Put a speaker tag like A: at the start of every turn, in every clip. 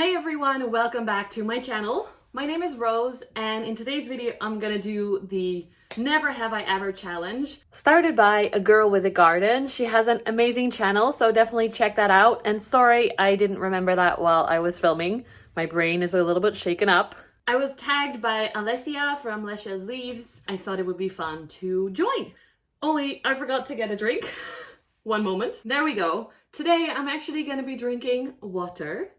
A: Hey everyone, welcome back to my channel. My name is Rose, and in today's video I'm gonna do the Never Have I Ever challenge. Started by a girl with a garden. She has an amazing channel, so definitely check that out. And sorry, I didn't remember that while I was filming. My brain is a little bit shaken up. I was tagged by Alessia from Lesha's Leaves. I thought it would be fun to join. Only I forgot to get a drink. One moment. There we go. Today I'm actually gonna be drinking water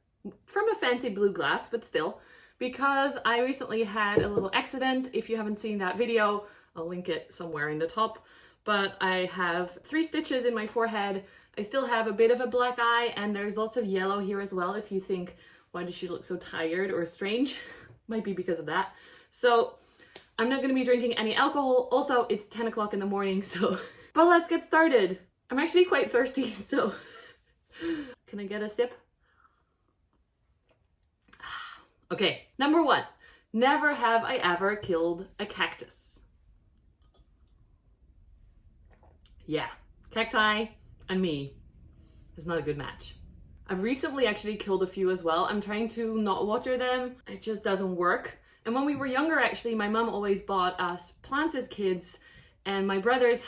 A: from a fancy blue glass, but still, because I recently had a little accident. If you haven't seen that video, I'll link it somewhere in the top, but I have 3 stitches in my forehead. I still have a bit of a black eye, and there's lots of yellow here as well. If you think, why does she look so tired or strange? Might be because of that. So I'm not going to be drinking any alcohol. Also, it's 10 o'clock in the morning, so but let's get started. I'm actually quite thirsty, so can I get a sip? Okay, number 1, never have I ever killed a cactus. Yeah, cacti and me is not a good match. I've recently actually killed a few as well. I'm trying to not water them. It just doesn't work. And when we were younger, actually, my mom always bought us plants as kids, and my brothers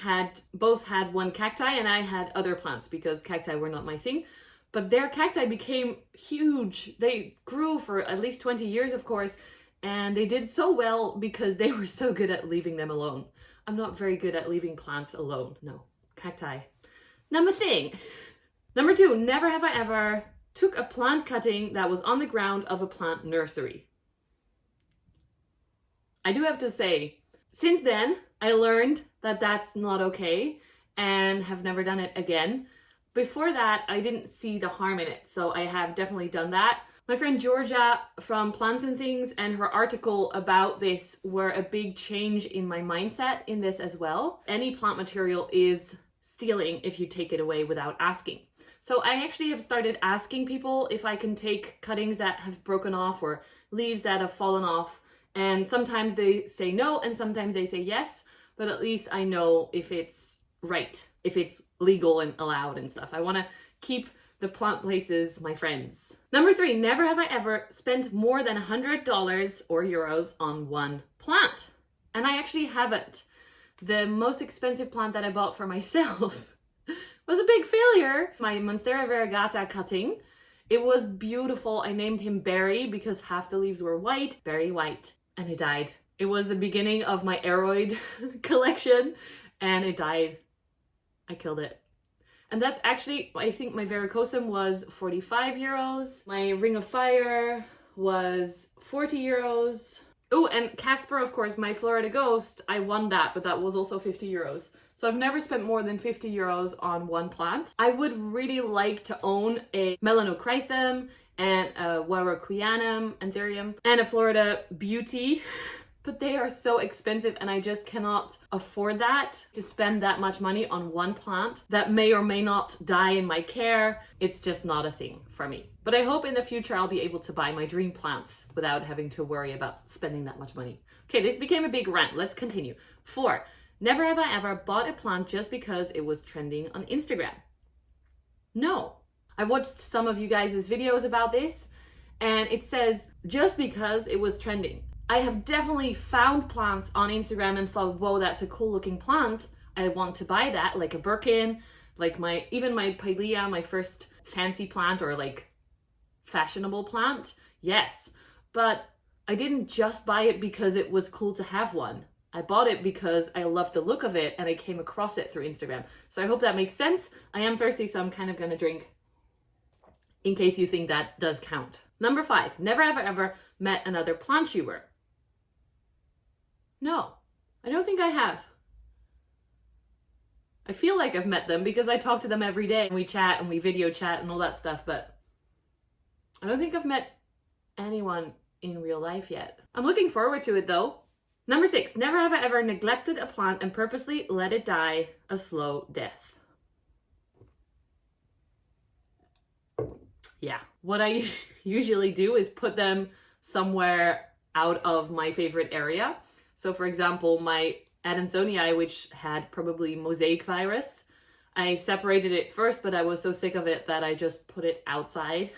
A: both had one cacti and I had other plants because cacti were not my thing. But their cacti became huge. They grew for at least 20 years, of course, and they did so well because they were so good at leaving them alone. I'm not very good at leaving plants alone. No, cacti. Number 2, never have I ever took a plant cutting that was on the ground of a plant nursery. I do have to say, since then, I learned that that's not okay and have never done it again. Before that, I didn't see the harm in it, so I have definitely done that. My friend Georgia from Plants and Things and her article about this were a big change in my mindset in this as well. Any plant material is stealing if you take it away without asking. So I actually have started asking people if I can take cuttings that have broken off or leaves that have fallen off. And sometimes they say no and sometimes they say yes, but at least I know if it's right, if it's legal and allowed and stuff. I want to keep the plant places my friends. Number 3, never have I ever spent more than $100 or euros on one plant. And I actually haven't. The most expensive plant that I bought for myself was a big failure. My Monstera variegata cutting. It was beautiful. I named him Barry because half the leaves were white, very white, and it died. It was the beginning of my aroid collection and it died. I killed it. And that's actually, I think my varicosum was 45 euros. My Ring of Fire was 40 euros. Oh, and Casper, of course, my Florida Ghost, I won that, but that was also 50 euros. So I've never spent more than 50 euros on one plant. I would really like to own a Melanochrysum and a Warocqueanum Anthurium and a Florida Beauty. But they are so expensive and I just cannot afford that, to spend that much money on one plant that may or may not die in my care. It's just not a thing for me. But I hope in the future I'll be able to buy my dream plants without having to worry about spending that much money. Okay, this became a big rant. Let's continue. 4, never have I ever bought a plant just because it was trending on Instagram. No. I watched some of you guys' videos about this and it says just because it was trending. I have definitely found plants on Instagram and thought, whoa, that's a cool looking plant. I want to buy that, like a Birkin, like even my Pilea, my first fancy plant or like fashionable plant. Yes, but I didn't just buy it because it was cool to have one. I bought it because I loved the look of it and I came across it through Instagram. So I hope that makes sense. I am thirsty, so I'm kind of gonna drink in case you think that does count. Number 5, never have I ever met another plant tuber. No, I don't think I have. I feel like I've met them because I talk to them every day and we chat and we video chat and all that stuff, but I don't think I've met anyone in real life yet. I'm looking forward to it though. Number 6, never have I ever neglected a plant and purposely let it die a slow death. Yeah, what I usually do is put them somewhere out of my favorite area. So for example, my Adansonii, which had probably mosaic virus, I separated it first, but I was so sick of it that I just put it outside.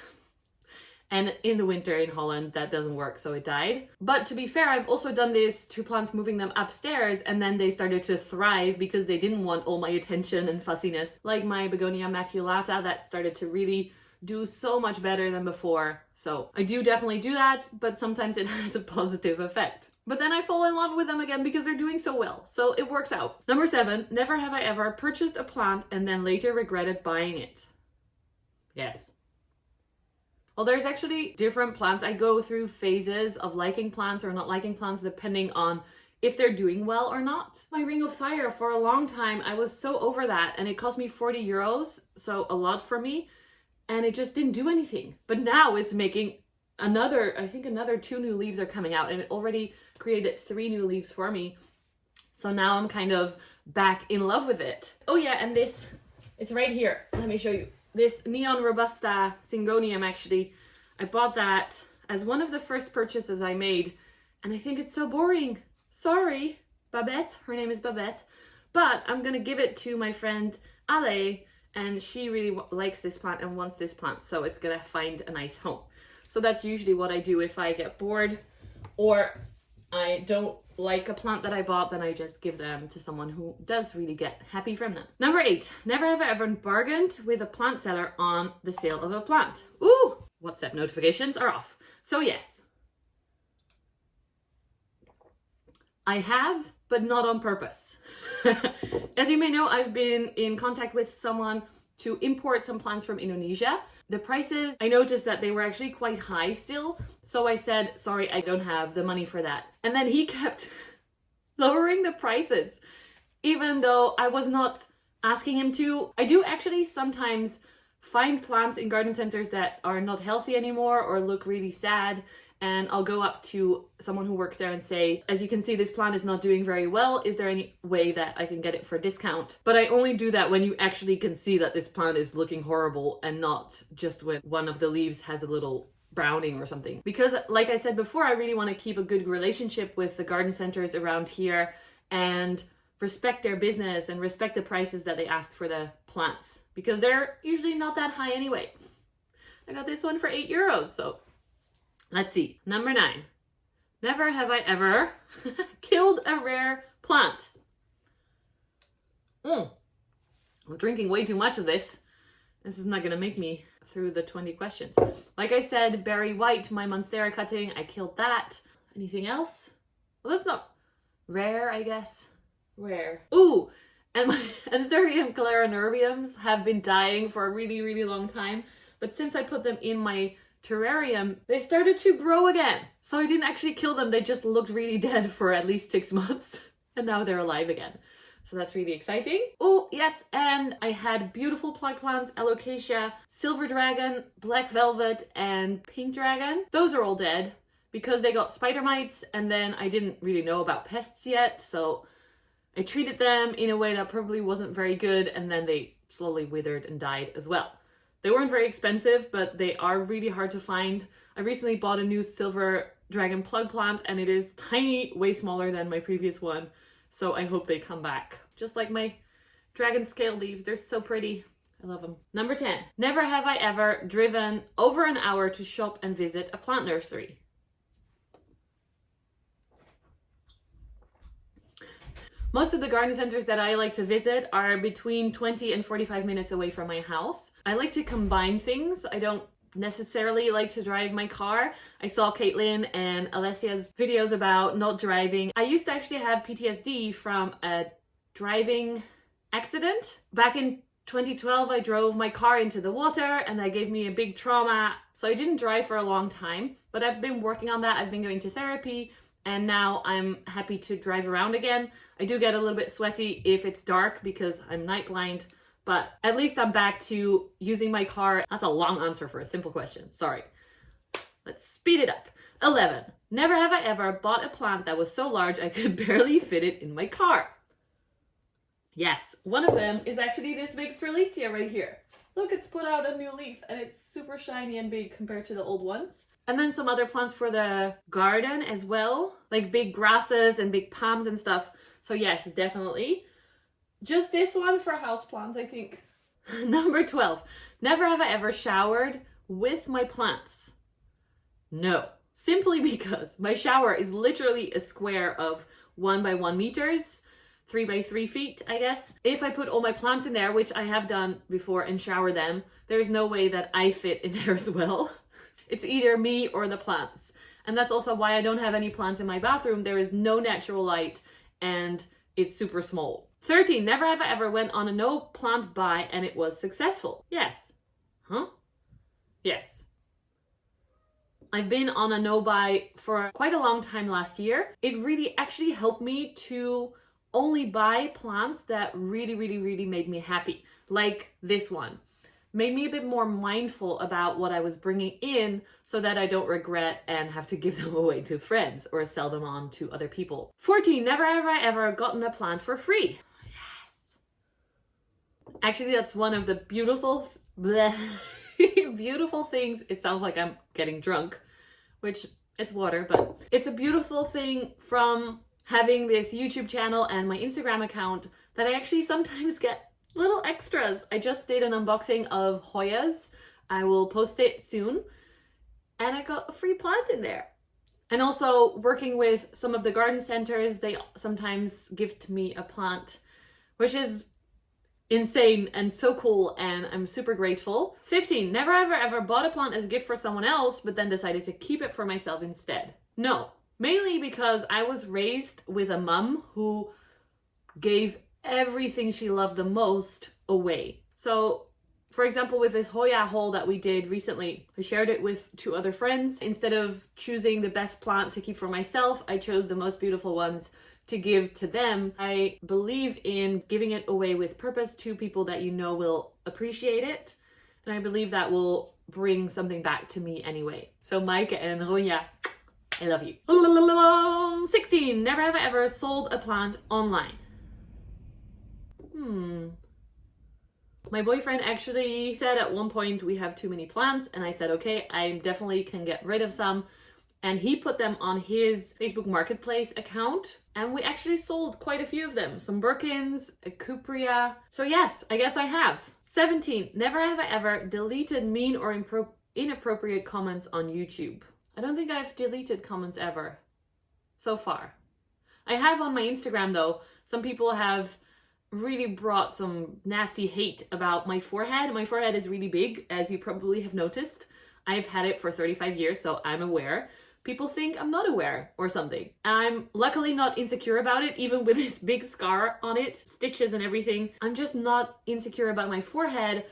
A: And in the winter in Holland, that doesn't work, so it died. But to be fair, I've also done this to plants, moving them upstairs, and then they started to thrive because they didn't want all my attention and fussiness. Like my Begonia maculata, that started to really do so much better than before. So I do definitely do that, but sometimes it has a positive effect. But then I fall in love with them again because they're doing so well. So it works out. Number 7, never have I ever purchased a plant and then later regretted buying it. Yes. Well, there's actually different plants. I go through phases of liking plants or not liking plants depending on if they're doing well or not. My ring of fire, for a long time, I was so over that and it cost me 40 euros, so a lot for me, and it just didn't do anything. But now it's making I think another 2 new leaves are coming out, and it already created 3 new leaves for me. So now I'm kind of back in love with it. Oh yeah, and this, it's right here. Let me show you. This Neon Robusta Syngonium, actually, I bought that as one of the first purchases I made, and I think it's so boring. Sorry, Babette. Her name is Babette. But I'm gonna give it to my friend Ale, and she really likes this plant and wants this plant, so it's gonna find a nice home. So that's usually what I do if I get bored or I don't like a plant that I bought, then I just give them to someone who does really get happy from them. Number 8, never have I ever bargained with a plant seller on the sale of a plant. Ooh, WhatsApp notifications are off. So yes, I have, but not on purpose. As you may know, I've been in contact with someone to import some plants from Indonesia. The prices, I noticed that they were actually quite high still. So I said, sorry, I don't have the money for that. And then he kept lowering the prices, even though I was not asking him to. I do actually sometimes find plants in garden centers that are not healthy anymore or look really sad. And I'll go up to someone who works there and say, as you can see, this plant is not doing very well. Is there any way that I can get it for a discount? But I only do that when you actually can see that this plant is looking horrible and not just when one of the leaves has a little browning or something. Because like I said before, I really want to keep a good relationship with the garden centers around here and respect their business and respect the prices that they ask for the plants, because they're usually not that high anyway. I got this one for 8 euros, so let's see. Number 9. Never have I ever killed a rare plant. I'm drinking way too much of this. This is not going to make me through the 20 questions. Like I said, berry white, my monstera cutting, I killed that. Anything else? Well, that's not rare, I guess. Rare. Ooh, and my Anthurium clarinerviums have been dying for a really, really long time. But since I put them in my terrarium, they started to grow again. So I didn't actually kill them. They just looked really dead for at least 6 months. And now they're alive again. So that's really exciting. Oh, yes, and I had beautiful plug plants, alocasia, silver dragon, black velvet, and pink dragon. Those are all dead because they got spider mites, and then I didn't really know about pests yet, so I treated them in a way that probably wasn't very good, and then they slowly withered and died as well. They weren't very expensive, but they are really hard to find. I recently bought a new silver dragon plug plant, and it is tiny, way smaller than my previous one. So I hope they come back. Just like my dragon scale leaves. They're so pretty. I love them. Number 10. Never have I ever driven over an hour to shop and visit a plant nursery. Most of the garden centers that I like to visit are between 20 and 45 minutes away from my house. I like to combine things. I don't necessarily like to drive my car. I saw Caitlin and Alessia's videos about not driving. I used to actually have PTSD from a driving accident. Back in 2012, I drove my car into the water and that gave me a big trauma. So I didn't drive for a long time, but I've been working on that. I've been going to therapy and now I'm happy to drive around again. I do get a little bit sweaty if it's dark because I'm night blind, but at least I'm back to using my car. That's a long answer for a simple question. Sorry. Let's speed it up. 11. Never have I ever bought a plant that was so large I could barely fit it in my car. Yes, one of them is actually this big Strelitzia right here. Look, it's put out a new leaf and it's super shiny and big compared to the old ones. And then some other plants for the garden as well, like big grasses and big palms and stuff. So yes, definitely. Just this one for houseplants, I think. Number 12. Never have I ever showered with my plants. No. Simply because my shower is literally a square of 1 by 1 meters, 3 by 3 feet, I guess. If I put all my plants in there, which I have done before, and shower them, there's no way that I fit in there as well. It's either me or the plants. And that's also why I don't have any plants in my bathroom. There is no natural light and it's super small. 13, never have I ever went on a no plant buy and it was successful. Yes. Huh? Yes. I've been on a no buy for quite a long time last year. It really actually helped me to only buy plants that really made me happy. Like this one. Made me a bit more mindful about what I was bringing in so that I don't regret and have to give them away to friends or sell them on to other people. 14, never have I ever gotten a plant for free. Yes. Actually, that's one of the beautiful things. It sounds like I'm getting drunk, which it's water, but it's a beautiful thing from having this YouTube channel and my Instagram account that I actually sometimes get little extras. I just did an unboxing of Hoyas. I will post it soon. And I got a free plant in there. And also working with some of the garden centers, they sometimes gift me a plant, which is insane and so cool, and I'm super grateful. 15, never ever bought a plant as a gift for someone else, but then decided to keep it for myself instead. No, mainly because I was raised with a mum who gave everything she loved the most away. So for example, with this Hoya haul that we did recently, I shared it with 2 other friends. Instead of choosing the best plant to keep for myself, I chose the most beautiful ones to give to them. I believe in giving it away with purpose to people that you know will appreciate it. And I believe that will bring something back to me anyway. So Mike and Ronja, I love you. 16, never have I ever sold a plant online. My boyfriend actually said at one point we have too many plants, and I said, okay, I definitely can get rid of some. And he put them on his Facebook Marketplace account, and we actually sold quite a few of them. Some Birkins, a Cupria. So yes, I guess I have. 17, never have I ever deleted mean or inappropriate comments on YouTube. I don't think I've deleted comments ever so far. I have on my Instagram though. Some people have really brought some nasty hate about my forehead. My forehead is really big, as you probably have noticed. I've had it for 35 years, so I'm aware. People think I'm not aware or something. I'm luckily not insecure about it, even with this big scar on it, stitches and everything. I'm just not insecure about my forehead,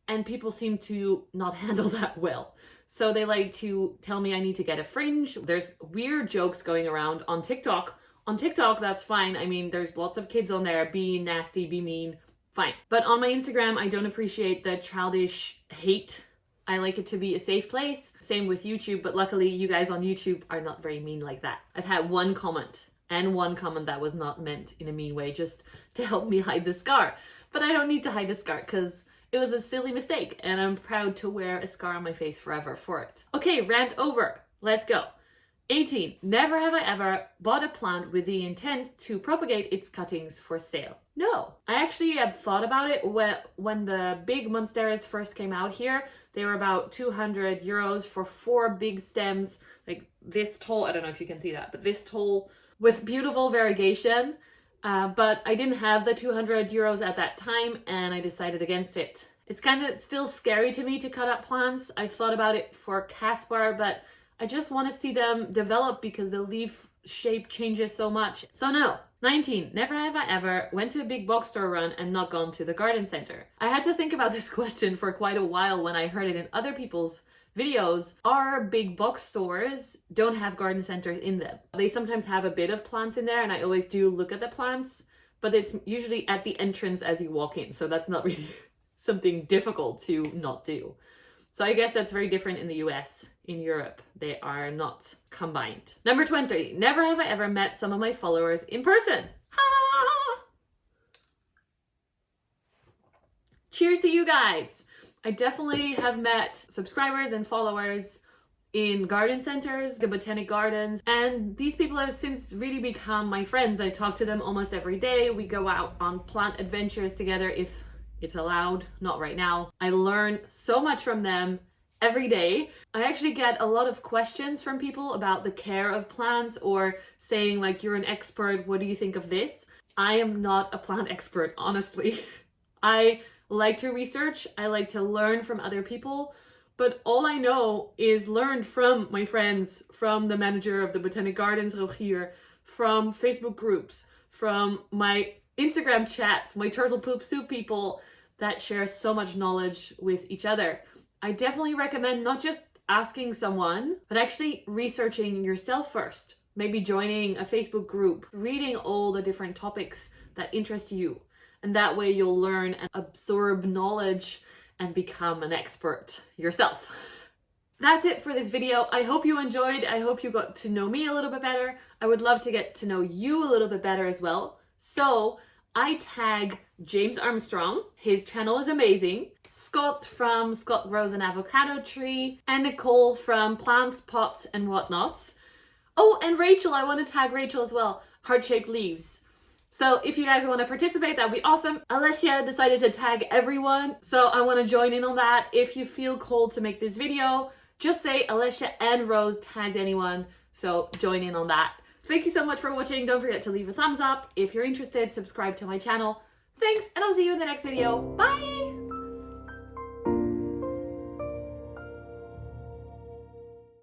A: and people seem to not handle that well. So they like to tell me I need to get a fringe. There's weird jokes going around on TikTok. On TikTok, that's fine. I mean, there's lots of kids on there. Be nasty, be mean, fine. But on my Instagram, I don't appreciate the childish hate. I like it to be a safe place. Same with YouTube, but luckily you guys on YouTube are not very mean like that. I've had one comment, and one comment that was not meant in a mean way, just to help me hide the scar. But I don't need to hide the scar because it was a silly mistake, and I'm proud to wear a scar on my face forever for it. Okay, rant over. Let's go. 18, never have I ever bought a plant with the intent to propagate its cuttings for sale. No, I actually have thought about it when the big monsteras first came out here. They were about 200 euros for 4 big stems, like this tall. I don't know if you can see that, but this tall with beautiful variegation. But I didn't have the 200 euros at that time, and I decided against it. It's kind of still scary to me to cut up plants. I thought about it for Caspar, but I just want to see them develop because the leaf shape changes so much. So no. 19, never have I ever went to a big box store run and not gone to the garden center. I had to think about this question for quite a while when I heard it in other people's videos. Our big box stores don't have garden centers in them. They sometimes have a bit of plants in there, and I always do look at the plants, but it's usually at the entrance as you walk in. So that's not really something difficult to not do. So I guess that's very different in the US. In Europe, they are not combined. Number 20, never have I ever met some of my followers in person. Ha! Cheers to you guys. I definitely have met subscribers and followers in garden centers, the botanic gardens, and these people have since really become my friends. I talk to them almost every day. We go out on plant adventures together if it's allowed, not right now. I learn so much from them, every day. I actually get a lot of questions from people about the care of plants, or saying like, you're an expert, what do you think of this? I am not a plant expert, honestly. I like to research, I like to learn from other people, but all I know is learned from my friends, from the manager of the Botanic Gardens, Rogier, from Facebook groups, from my Instagram chats, my turtle poop soup people that share so much knowledge with each other. I definitely recommend not just asking someone, but actually researching yourself first. Maybe joining a Facebook group, reading all the different topics that interest you. And that way you'll learn and absorb knowledge and become an expert yourself. That's it for this video. I hope you enjoyed. I hope you got to know me a little bit better. I would love to get to know you a little bit better as well. So I tag James Armstrong. His channel is amazing. Scott from Scott Grows an Avocado Tree, and Nicole from Plants, Pots and Whatnots. Oh, and Rachel, I want to tag Rachel as well. Heart-shaped leaves. So if you guys want to participate, that'd be awesome. Alessia decided to tag everyone, so I want to join in on that. If you feel called to make this video, just say Alessia and Rose tagged anyone, so join in on that. Thank you so much for watching. Don't forget to leave a thumbs up. If you're interested, subscribe to my channel. Thanks, and I'll see you in the next video. Bye!